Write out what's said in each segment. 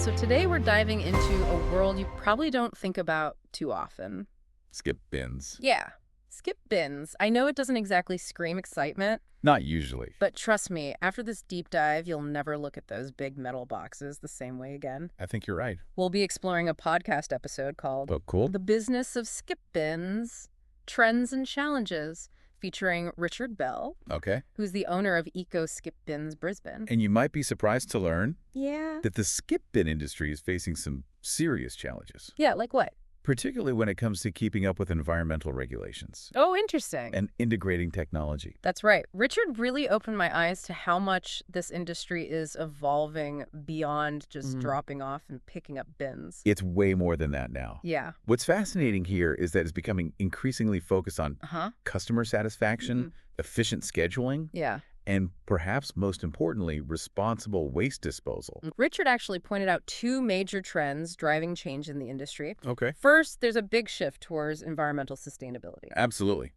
So today we're diving into a world you probably don't think about too often. Skip bins. Yeah, skip bins. I know it doesn't exactly scream excitement, Not usually. but trust me, after this deep dive, you'll never look at those big metal boxes the same way again. I think you're right. We'll be exploring a podcast episode called Oh, cool. The Business of Skip Bins, Trends and Challenges, featuring Richard Bell, Okay. who's the owner of Eco Skip Bins Brisbane. And you might be surprised to learn Yeah. that the skip bin industry is facing some serious challenges, Yeah, like what? particularly when it comes to keeping up with environmental regulations Oh, interesting. and integrating technology. That's right. Richard really opened my eyes to how much this industry is evolving beyond just dropping off and picking up bins. It's way more than that now. Yeah. What's fascinating here is that it's becoming increasingly focused on Uh-huh. customer satisfaction, efficient scheduling, Yeah. and perhaps most importantly, responsible waste disposal. Richard actually pointed out two major trends driving change in the industry. Okay. First, there's a big shift towards environmental sustainability. Absolutely.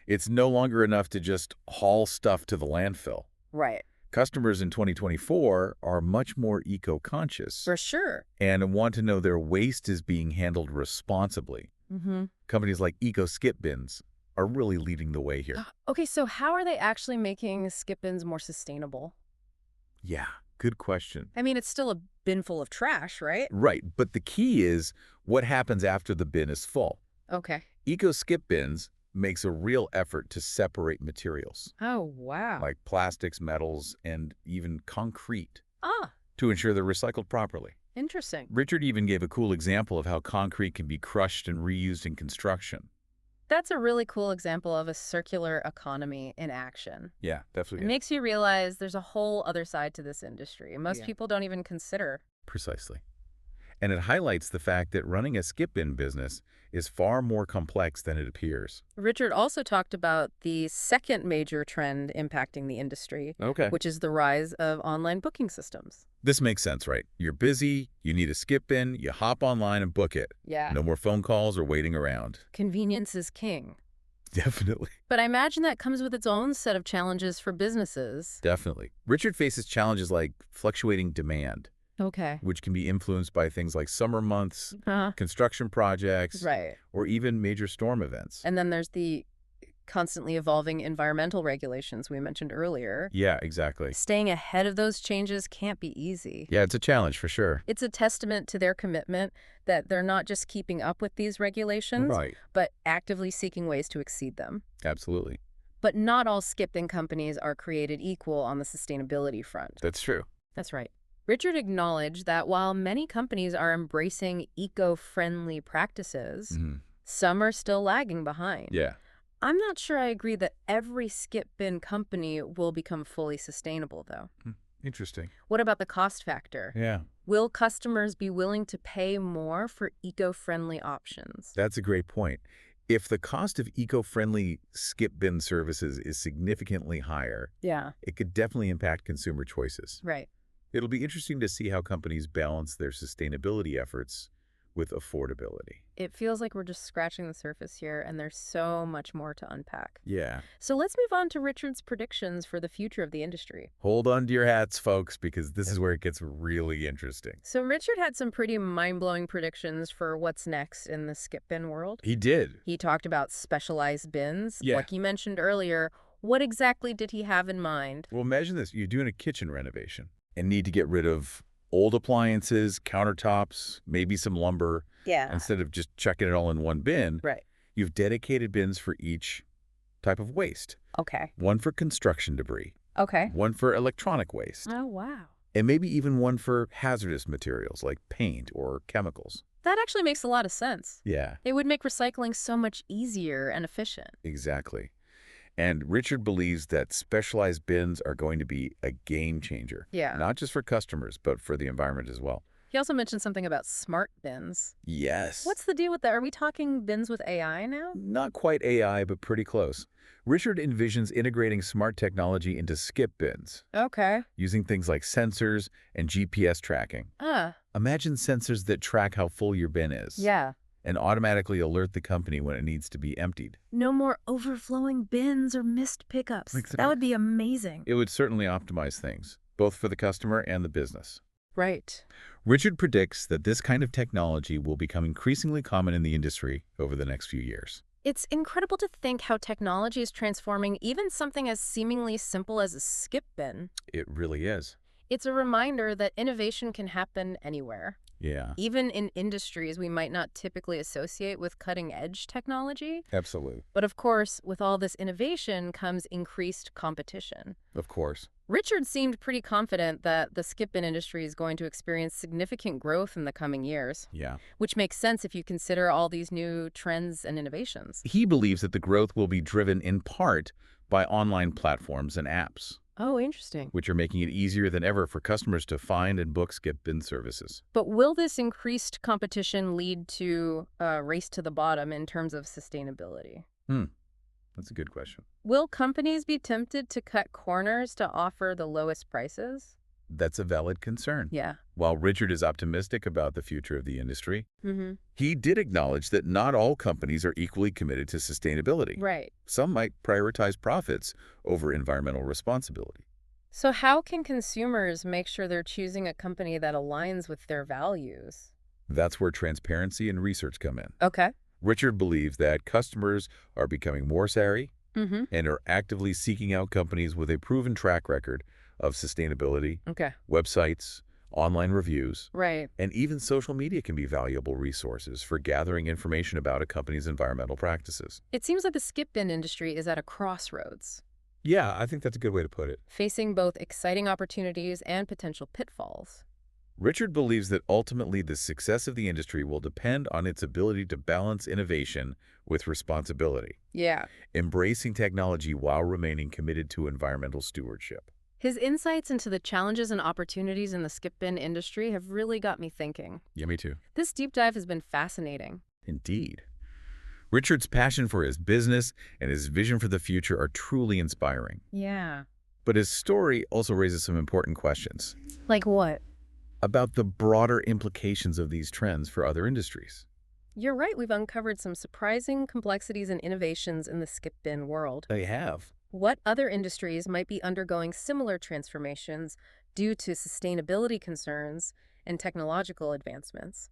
It's no longer enough to just haul stuff to the landfill. Right. Customers in 2024 are much more eco-conscious For sure. and want to know their waste is being handled responsibly. Mm-hmm. Companies like Eco Skip Bins are really leading the way here. Okay, so how are they actually making skip bins more sustainable? Yeah, good question. I mean, it's still a bin full of trash, right? Right, but the key is what happens after the bin is full. Okay. Eco Skip Bins makes a real effort to separate materials, Oh, wow. like plastics, metals, and even concrete, Ah, to ensure they're recycled properly. interesting. Richard even gave a cool example of how concrete can be crushed and reused in construction. That's a really cool example of a circular economy in action. Yeah, It definitely. makes you realize there's a whole other side to this industry. Most Yeah. people don't even consider. Precisely. And it highlights the fact that running a skip bin business is far more complex than it appears. Richard also talked about the second major trend impacting the industry, Okay. which is the rise of online booking systems. This makes sense, right? You're busy, you need a skip bin, you hop online and book it. Yeah. No more phone calls or waiting around. Convenience is king. Definitely. But I imagine that comes with its own set of challenges for businesses. Definitely. Richard faces challenges like fluctuating demand, Okay. which can be influenced by things like summer months, Uh, construction projects, right. or even major storm events. And then there's the constantly evolving environmental regulations we mentioned earlier. Yeah, exactly. Staying ahead of those changes can't be easy. Yeah, it's a challenge for sure. It's a testament to their commitment that they're not just keeping up with these regulations, Right. but actively seeking ways to exceed them. Absolutely. But not all skip bin companies are created equal on the sustainability front. That's true. That's right. Richard acknowledged that while many companies are embracing eco-friendly practices, some are still lagging behind. Yeah. I'm not sure I agree that every skip bin company will become fully sustainable, though. Interesting. What about the cost factor? Yeah. Will customers be willing to pay more for eco-friendly options? That's a great point. If the cost of eco-friendly skip bin services is significantly higher, Yeah, it could definitely impact consumer choices. right. It'll be interesting to see how companies balance their sustainability efforts with affordability. It feels like we're just scratching the surface here, and there's so much more to unpack. Yeah. So let's move on to Richard's predictions for the future of the industry. Hold on to your hats, folks, because this is where it gets really interesting. So Richard had some pretty mind-blowing predictions for what's next in the skip bin world. He did. He talked about specialized bins, Yeah. like you mentioned earlier. What exactly did he have in mind? Well, imagine this. You're doing a kitchen renovation and need to get rid of old appliances, countertops, maybe some lumber. Yeah. Instead of just chucking it all in one bin, Right. you've dedicated bins for each type of waste. Okay. One for construction debris, Okay. one for electronic waste, Oh, wow. and maybe even one for hazardous materials like paint or chemicals. That actually makes a lot of sense. Yeah, It would make recycling so much easier and efficient. exactly. And Richard believes that specialized bins are going to be a game changer, Yeah. not just for customers, but for the environment as well. He also mentioned something about smart bins. Yes. What's the deal with that? Are we talking bins with AI now? Not quite AI, but pretty close. Richard envisions integrating smart technology into skip bins, Okay. using things like sensors and GPS tracking. Ah, Imagine sensors that track how full your bin is yeah. and automatically alert the company when it needs to be emptied. No more overflowing bins or missed pickups. Exactly. That would be amazing. It would certainly optimize things, both for the customer and the business. Right. Richard predicts that this kind of technology will become increasingly common in the industry over the next few years. It's incredible to think how technology is transforming even something as seemingly simple as a skip bin. It really is. It's a reminder that innovation can happen anywhere, Yeah, even in industries we might not typically associate with cutting-edge technology. absolutely. But of course, with all this innovation comes increased competition. Of course. Richard seemed pretty confident that the skip bin industry is going to experience significant growth in the coming years, Yeah. which makes sense if you consider all these new trends and innovations. He believes that the growth will be driven in part by online platforms and apps, Oh, interesting. which are making it easier than ever for customers to find and book skip bin services. But will this increased competition lead to a race to the bottom in terms of sustainability? That's a good question. Will companies be tempted to cut corners to offer the lowest prices? That's a valid concern. Yeah. While Richard is optimistic about the future of the industry, Mm-hmm. he did acknowledge that not all companies are equally committed to sustainability. Right. Some might prioritize profits over environmental responsibility. So how can consumers make sure they're choosing a company that aligns with their values? That's where transparency and research come in. Okay. Richard believes that customers are becoming more savvy Mm-hmm. and are actively seeking out companies with a proven track record of sustainability. Okay. Websites, online reviews, Right. and even social media can be valuable resources for gathering information about a company's environmental practices. It seems like the skip bin industry is at a crossroads, Yeah, I think that's a good way to put it. facing both exciting opportunities and potential pitfalls. Richard believes that ultimately the success of the industry will depend on its ability to balance innovation with responsibility, Yeah. embracing technology while remaining committed to environmental stewardship. His insights into the challenges and opportunities in the skip bin industry have really got me thinking. Yeah, me too. This deep dive has been fascinating. Indeed. Richard's passion for his business and his vision for the future are truly inspiring. Yeah. But his story also raises some important questions Like what? about the broader implications of these trends for other industries. You're right, we've uncovered some surprising complexities and innovations in the skip bin world. They have. What other industries might be undergoing similar transformations due to sustainability concerns and technological advancements?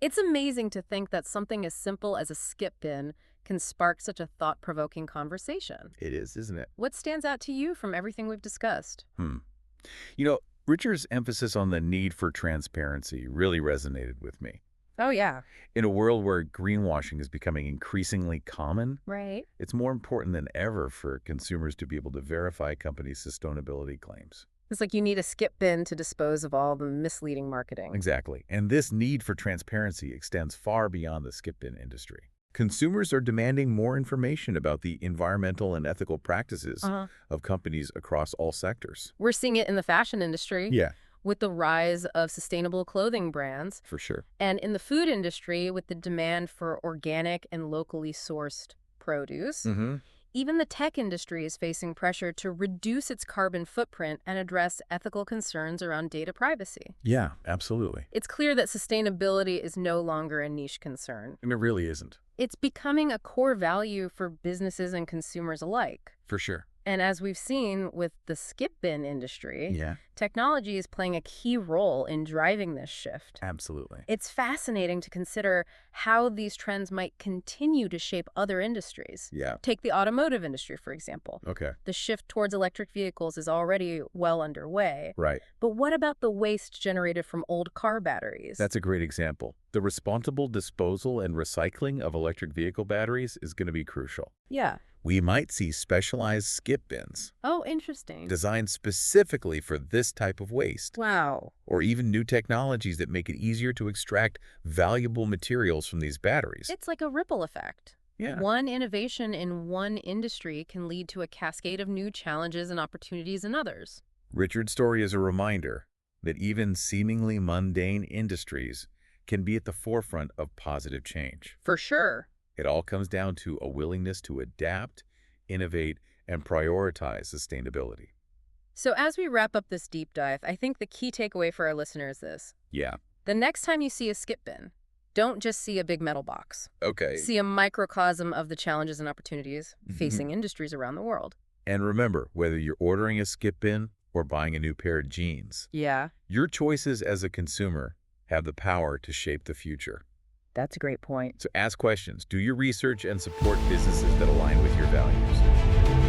It's amazing to think that something as simple as a skip bin can spark such a thought-provoking conversation. It is, isn't it? What stands out to you from everything we've discussed? Richard's emphasis on the need for transparency really resonated with me. Oh, yeah. In a world where greenwashing is becoming increasingly common, Right. it's more important than ever for consumers to be able to verify companies' sustainability claims. It's like you need a skip bin to dispose of all the misleading marketing. Exactly. And this need for transparency extends far beyond the skip bin industry. Consumers are demanding more information about the environmental and ethical practices of companies across all sectors. We're seeing it in the fashion industry Yeah, with the rise of sustainable clothing brands, for sure. and in the food industry with the demand for organic and locally sourced produce. Even the tech industry is facing pressure to reduce its carbon footprint and address ethical concerns around data privacy. Yeah, absolutely. It's clear that sustainability is no longer a niche concern. And it really isn't. It's becoming a core value for businesses and consumers alike. For sure. And as we've seen with the skip bin industry, Yeah, technology is playing a key role in driving this shift. absolutely. It's fascinating to consider how these trends might continue to shape other industries. Yeah. Take the automotive industry, for example. Okay. The shift towards electric vehicles is already well underway. Right. But what about the waste generated from old car batteries? That's a great example. The responsible disposal and recycling of electric vehicle batteries is going to be crucial. Yeah. We might see specialized skip bins Oh, interesting. designed specifically for this type of waste, Wow. or even new technologies that make it easier to extract valuable materials from these batteries. It's like a ripple effect. Yeah. One innovation in one industry can lead to a cascade of new challenges and opportunities in others. Richard's story is a reminder that even seemingly mundane industries can be at the forefront of positive change. For sure. It all comes down to a willingness to adapt, innovate, and prioritize sustainability. So as we wrap up this deep dive, I think the key takeaway for our listeners is this. Yeah. The next time you see a skip bin, don't just see a big metal box. Okay. See a microcosm of the challenges and opportunities facing industries around the world. And remember, whether you're ordering a skip bin or buying a new pair of jeans. Yeah, Your choices as a consumer have the power to shape the future. that's a great point. So ask questions, do your research, and support businesses that align with your values.